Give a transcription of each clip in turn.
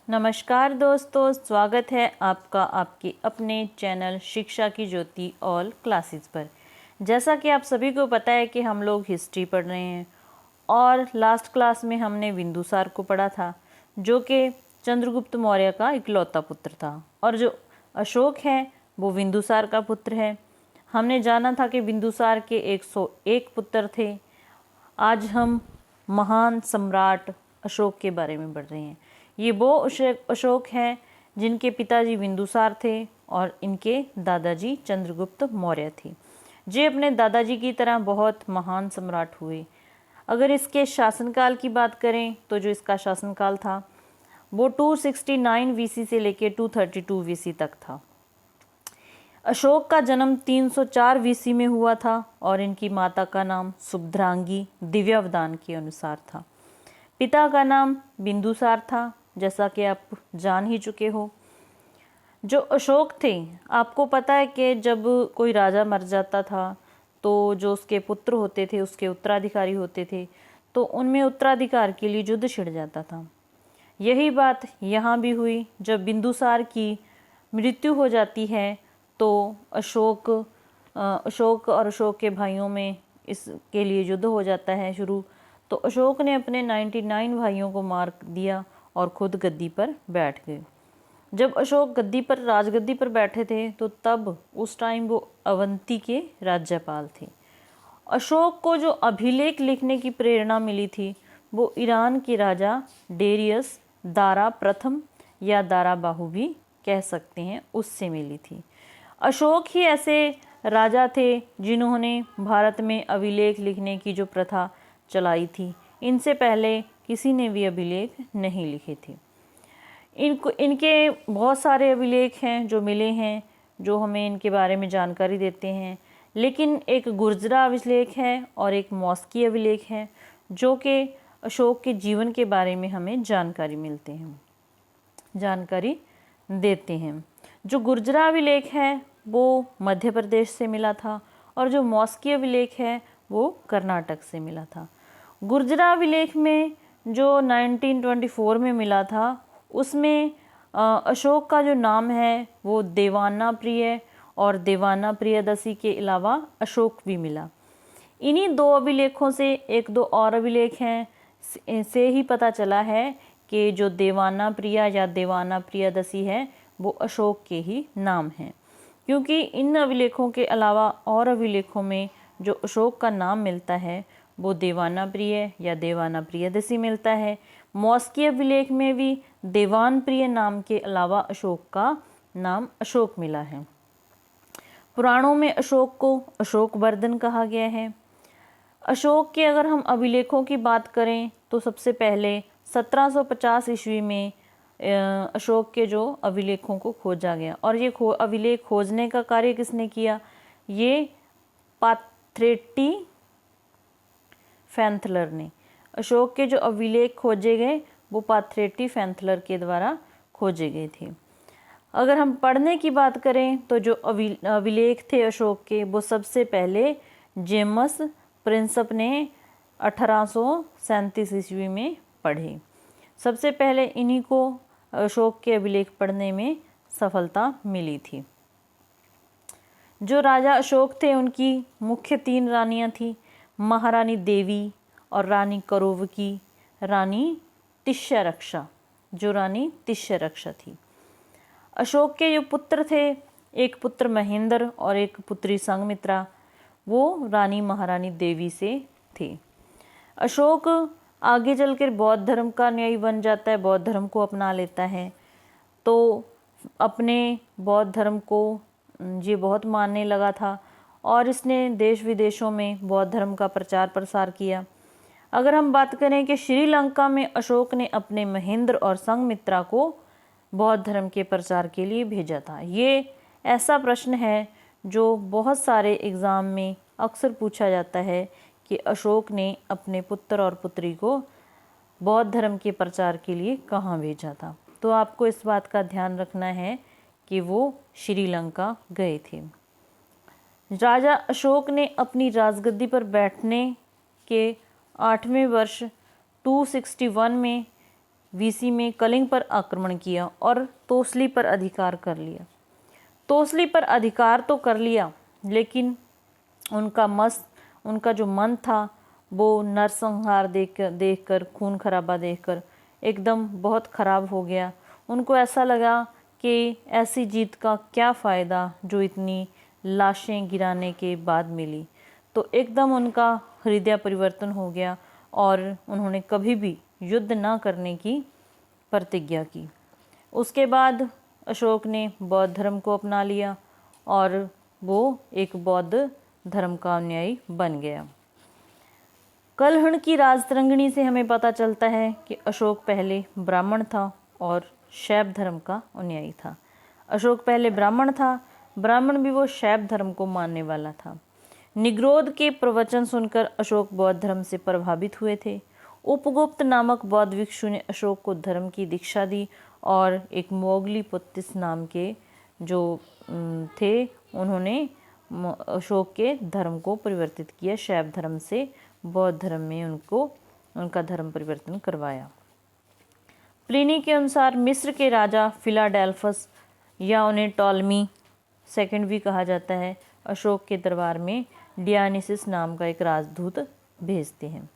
नमस्कार दोस्तों, स्वागत है आपका आपके अपने चैनल शिक्षा की ज्योति ऑल क्लासेस पर। जैसा कि आप सभी को पता है कि हम लोग हिस्ट्री पढ़ रहे हैं और लास्ट क्लास में हमने बिंदुसार को पढ़ा था, जो कि चंद्रगुप्त मौर्य का इकलौता पुत्र था। और जो अशोक है वो बिंदुसार का पुत्र है। हमने जाना था कि बिंदुसार के 101 पुत्र थे। आज हम महान सम्राट अशोक के बारे में पढ़ रहे हैं। ये वो अशोक हैं जिनके पिताजी बिंदुसार थे और इनके दादाजी चंद्रगुप्त मौर्य थे। जे अपने दादाजी की तरह बहुत महान सम्राट हुए। अगर इसके शासनकाल की बात करें तो जो इसका शासनकाल था वो 269 वीसी से लेकर 232 वीसी तक था। अशोक का जन्म 304 वीसी में हुआ था और इनकी माता का नाम सुभद्रांगी दिव्यावदान के अनुसार था। पिता का नाम बिंदुसार था, जैसा कि आप जान ही चुके हो। जो अशोक थे, आपको पता है कि जब कोई राजा मर जाता था तो जो उसके पुत्र होते थे, उसके उत्तराधिकारी होते थे, तो उनमें उत्तराधिकार के लिए युद्ध छिड़ जाता था। यही बात यहाँ भी हुई। जब बिंदुसार की मृत्यु हो जाती है तो अशोक और अशोक के भाइयों में इसके लिए युद्ध हो जाता है शुरू। तो अशोक ने अपने 99 भाइयों को मार दिया और खुद गद्दी पर बैठ गए। जब अशोक गद्दी पर राजगद्दी पर बैठे थे तो तब उस टाइम वो अवंती के राज्यपाल थे। अशोक को जो अभिलेख लिखने की प्रेरणा मिली थी वो ईरान के राजा डेरियस दारा प्रथम या दारा बाहु भी कह सकते हैं, उससे मिली थी। अशोक ही ऐसे राजा थे जिन्होंने भारत में अभिलेख लिखने की जो प्रथा चलाई थी। इनसे पहले किसी ने भी अभिलेख नहीं लिखे थे। इनके बहुत सारे अभिलेख हैं जो मिले हैं, जो हमें इनके बारे में जानकारी देते हैं। लेकिन एक गुर्जरा अभिलेख है और एक मॉस्की अभिलेख है जो कि अशोक के जीवन के बारे में हमें जानकारी देते हैं। जो गुर्जरा अभिलेख है वो मध्य प्रदेश से मिला था और जो मॉस्की अभिलेख है वो कर्नाटक से मिला था। गुर्जरा अभिलेख में जो 1924 में मिला था उसमें अशोक का जो नाम है वो देवाना प्रिय और देवाना प्रियदसी के अलावा अशोक भी मिला। इन्हीं दो अभिलेखों से एक दो और अभिलेख हैं से ही पता चला है कि जो देवाना प्रिया या देवाना प्रियदसी है वो अशोक के ही नाम हैं, क्योंकि इन अभिलेखों के अलावा और अभिलेखों में जो अशोक का नाम मिलता है वो देवाना प्रिय या देवाना प्रियदसी मिलता है। मॉस्की अभिलेख में भी देवान प्रिय नाम के अलावा अशोक का नाम अशोक मिला है। पुराणों में अशोक को अशोक वर्धन कहा गया है। अशोक के अगर हम अभिलेखों की बात करें तो सबसे पहले 1750 ईस्वी में अशोक के जो अभिलेखों को खोजा गया। और ये अभिलेख खोजने का कार्य किसने किया? ये पाथरेटी फैंथलर ने। अशोक के जो अभिलेख खोजे गए वो पाथरेटी फैंथलर के द्वारा खोजे गए थे। अगर हम पढ़ने की बात करें तो जो अभिलेख थे अशोक के वो सबसे पहले जेम्स प्रिंसप ने 1837 ईस्वी में पढ़े। सबसे पहले इन्हीं को अशोक के अभिलेख पढ़ने में सफलता मिली थी। जो राजा अशोक थे उनकी मुख्य 3 रानियां थी, महारानी देवी और रानी करोवकी, रानी तिष्यरक्षा, जो रानी तिष्यरक्षा थी। अशोक के जो पुत्र थे, एक पुत्र महेंद्र और एक पुत्री संघमित्रा, वो रानी महारानी देवी से थे। अशोक आगे चलकर बौद्ध धर्म का अनुयायी बन जाता है, बौद्ध धर्म को अपना लेता है। तो अपने बौद्ध धर्म को ये बहुत मानने लगा था और इसने देश विदेशों में बौद्ध धर्म का प्रचार प्रसार किया। अगर हम बात करें कि श्रीलंका में अशोक ने अपने महेंद्र और संघमित्रा को बौद्ध धर्म के प्रचार के लिए भेजा था। ये ऐसा प्रश्न है जो बहुत सारे एग्ज़ाम में अक्सर पूछा जाता है कि अशोक ने अपने पुत्र और पुत्री को बौद्ध धर्म के प्रचार के लिए कहाँ भेजा था। तो आपको इस बात का ध्यान रखना है कि वो श्रीलंका गए थे। राजा अशोक ने अपनी राजगद्दी पर बैठने के 8वें वर्ष 261 में BC में कलिंग पर आक्रमण किया और तोसली पर अधिकार कर लिया। तोसली पर अधिकार तो कर लिया, लेकिन उनका जो मन था वो नरसंहार देखकर खून खराबा देखकर एकदम बहुत खराब हो गया। उनको ऐसा लगा कि ऐसी जीत का क्या फ़ायदा जो इतनी लाशें गिराने के बाद मिली। तो एकदम उनका हृदय परिवर्तन हो गया और उन्होंने कभी भी युद्ध ना करने की प्रतिज्ञा की। उसके बाद अशोक ने बौद्ध धर्म को अपना लिया और वो एक बौद्ध धर्म का अनुयायी बन गया। कलहण की राजतरंगिणी से हमें पता चलता है कि अशोक पहले ब्राह्मण था और शैव धर्म का अनुयायी था। अशोक पहले ब्राह्मण था, ब्राह्मण भी वो शैव धर्म को मानने वाला था। निग्रोध के प्रवचन सुनकर अशोक बौद्ध धर्म से प्रभावित हुए थे। उपगुप्त नामक बौद्ध भिक्षु ने अशोक को धर्म की दीक्षा दी और एक मोगली पुत्तिस नाम के जो थे उन्होंने अशोक के धर्म को परिवर्तित किया। शैव धर्म से बौद्ध धर्म में उनका धर्म परिवर्तन करवाया। प्लिनी के अनुसार मिस्र के राजा फिलाडेल्फस या उन्हें टॉलमी सेकंड भी कहा जाता है, अशोक के दरबार में डियानिसिस नाम का एक राजदूत भेजते हैं।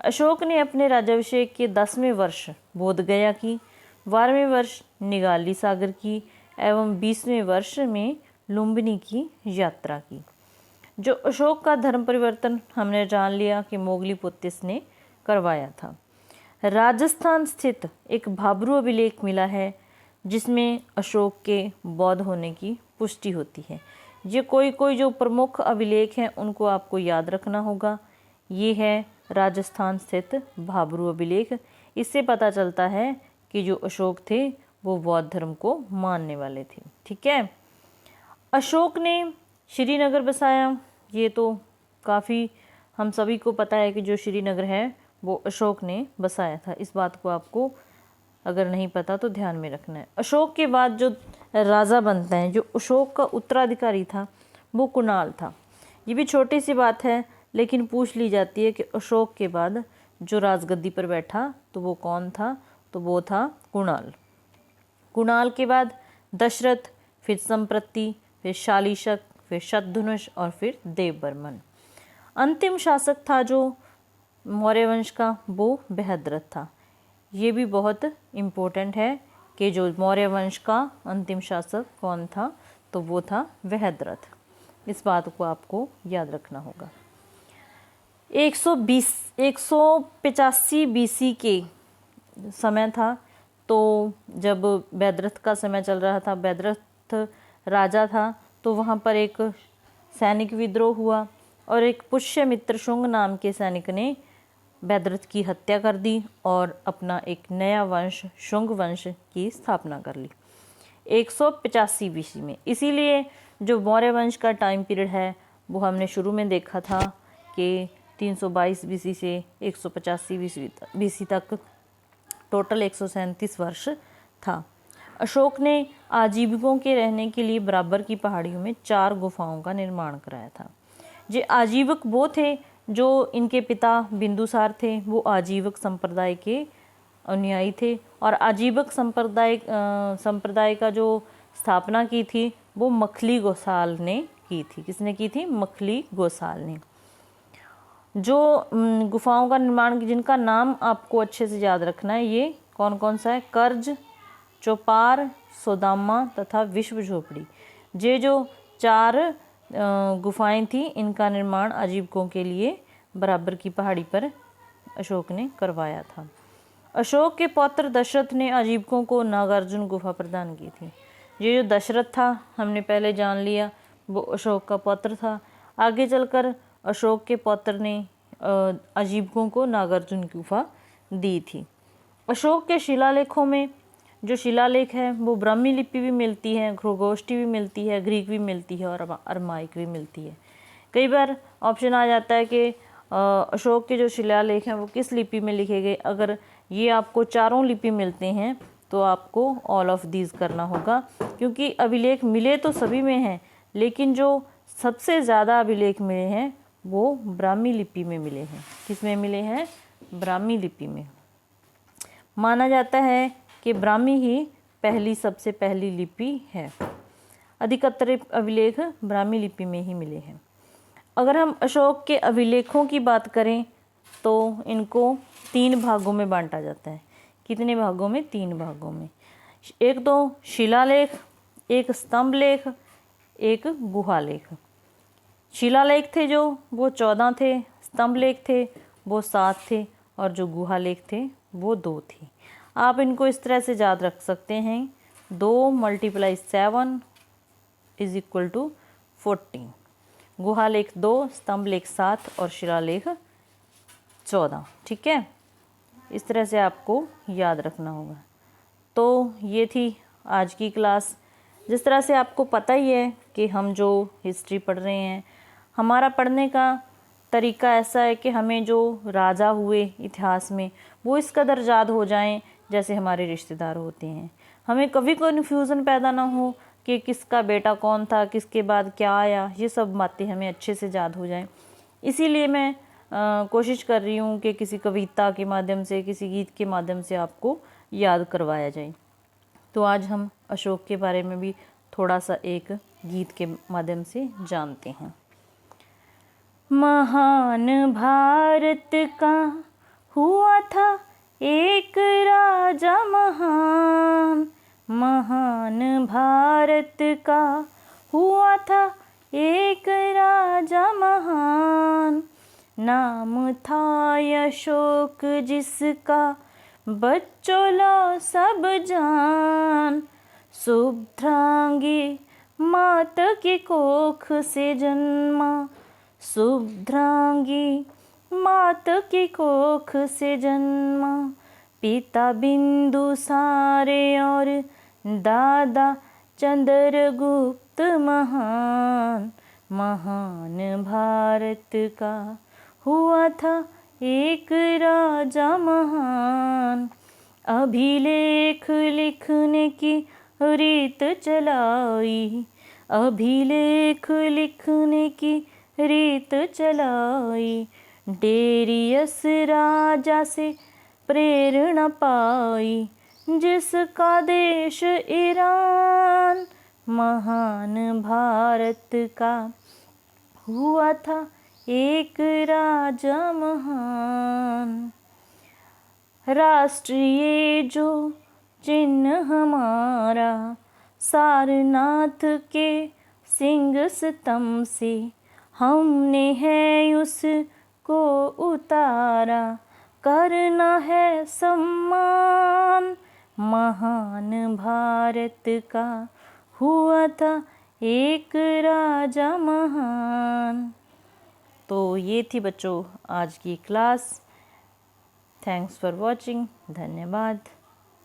अशोक ने अपने राज्याभिषेक के 10वें वर्ष बोधगया की, 12वें वर्ष निगाली सागर की एवं 20वें वर्ष में लुम्बिनी की यात्रा की। जो अशोक का धर्म परिवर्तन हमने जान लिया कि मोगली पुत्तिस ने करवाया था। राजस्थान स्थित एक भाब्रू अभिलेख मिला है जिसमें अशोक के बौद्ध होने की पुष्टि होती है। ये कोई जो प्रमुख अभिलेख हैं उनको आपको याद रखना होगा। ये है राजस्थान स्थित भाब्रू अभिलेख। इससे पता चलता है कि जो अशोक थे वो बौद्ध धर्म को मानने वाले थे। ठीक है, अशोक ने श्रीनगर बसाया। ये तो काफ़ी हम सभी को पता है कि जो श्रीनगर है वो अशोक ने बसाया था। इस बात को आपको अगर नहीं पता तो ध्यान में रखना है। अशोक के बाद जो राजा बनता है, जो अशोक का उत्तराधिकारी था वो कुणाल था। ये भी छोटी सी बात है लेकिन पूछ ली जाती है कि अशोक के बाद जो राजगद्दी पर बैठा तो वो कौन था, तो वो था कुणाल। कुणाल के बाद दशरथ, फिर संप्रति, फिर शालीशक, फिर शतधनुष और फिर देवबर्मन। अंतिम शासक था जो मौर्य वंश का वो बृहद्रथ था। ये भी बहुत इम्पोर्टेंट है कि जो मौर्य वंश का अंतिम शासक कौन था, तो वो था बृहद्रथ। इस बात को आपको याद रखना होगा। 185 BC के समय था, तो जब बृहद्रथ का समय चल रहा था, बृहद्रथ राजा था, तो वहाँ पर एक सैनिक विद्रोह हुआ और एक पुष्यमित्र शुंग नाम के सैनिक ने बृहद्रथ की हत्या कर दी और अपना एक नया वंश शुंग वंश की स्थापना कर ली 185 BC में। इसीलिए जो मौर्य वंश का टाइम पीरियड है वो हमने शुरू में देखा था कि 322 BC से 185 BC तक टोटल 137 वर्ष था। अशोक ने आजीविकों के रहने के लिए बराबर की पहाड़ियों में 4 गुफाओं का निर्माण कराया था। ये आजीवक वो थे जो इनके पिता बिंदुसार थे, वो आजीवक संप्रदाय के अनुयायी थे और आजीवक संप्रदाय का जो स्थापना की थी वो मखली गोसाल ने की थी। किसने की थी? मखली गोसाल ने। जो गुफाओं का निर्माण जिनका नाम आपको अच्छे से याद रखना है, ये कौन कौन सा है? कर्ज, चौपार, सोदामा तथा विश्व झोपड़ी। ये जो 4 गुफाएं थी, इनका निर्माण आजीवकों के लिए बराबर की पहाड़ी पर अशोक ने करवाया था। अशोक के पौत्र दशरथ ने आजीवकों को नागार्जुन गुफा प्रदान की थी। ये जो दशरथ था हमने पहले जान लिया, वो अशोक का पौत्र था। आगे चलकर अशोक के पौत्र ने आजीवकों को नागार्जुन गुफा दी थी। अशोक के शिलालेखों में जो शिलालेख है वो ब्राह्मी लिपि भी मिलती है, खगोष्ठी भी मिलती है, ग्रीक भी मिलती है और अरमाइक भी मिलती है। कई बार ऑप्शन आ जाता है कि अशोक के जो शिलालेख हैं वो किस लिपि में लिखे गए। अगर ये आपको चारों लिपि मिलते हैं तो आपको ऑल ऑफ दीज करना होगा, क्योंकि अभिलेख मिले तो सभी में हैं, लेकिन जो सबसे ज़्यादा अभिलेख मिले हैं वो ब्राह्मी लिपि में मिले हैं। किस में मिले हैं? ब्राह्मी लिपि में। माना जाता है कि ब्राह्मी ही सबसे पहली लिपि है। अधिकतर अभिलेख ब्राह्मी लिपि में ही मिले हैं। अगर हम अशोक के अभिलेखों की बात करें तो इनको 3 भागों में बांटा जाता है। कितने भागों में? 3 भागों में। एक तो शिलालेख, एक स्तंभ लेख, एक गुहालेख। शिलालेख थे जो वो 14 थे, स्तंभ लेख थे वो 7 थे और जो गुहालेख थे वो 2 थे। आप इनको इस तरह से याद रख सकते हैं, 2 × 7 = 14। गुहालेख 2, स्तंभ लेख 7 और शिलालेख 14। ठीक है, इस तरह से आपको याद रखना होगा। तो ये थी आज की क्लास। जिस तरह से आपको पता ही है कि हम जो हिस्ट्री पढ़ रहे हैं, हमारा पढ़ने का तरीका ऐसा है कि हमें जो राजा हुए इतिहास में वो इस कदर याद हो जाएं जैसे हमारे रिश्तेदार होते हैं। हमें कभी कन्फ्यूज़न पैदा ना हो कि किसका बेटा कौन था, किसके बाद क्या आया, ये सब बातें हमें अच्छे से याद हो जाएं। इसीलिए मैं कोशिश कर रही हूँ कि किसी कविता के माध्यम से, किसी गीत के माध्यम से आपको याद करवाया जाए। तो आज हम अशोक के बारे में भी थोड़ा सा एक गीत के माध्यम से जानते हैं। महान भारत का हुआ था एक राजा महान, महान भारत का हुआ था एक राजा महान। नाम था अशोक जिसका बच्चों लो सब जान। शुभ्रांगी मात की कोख से जन्मा, शुभ्रांगी मात की कोख से जन्मा। पिता बिंदुसारे और दादा चंद्रगुप्त महान, महान भारत का हुआ था एक राजा महान। अभिलेख लिखने की रीत चलाई, अभिलेख लिखने की रीत चलाई। डेरियस राजा से प्रेरणा पाई, जिसका देश ईरान। महान भारत का हुआ था एक राजा महान। राष्ट्रीय जो चिन्ह हमारा, सारनाथ के सिंह स्तंभ से हमने है उसको उतारा। करना है सम्मान, महान भारत का हुआ था एक राजा महान। तो ये थी बच्चों आज की क्लास। Thanks for watching. धन्यवाद।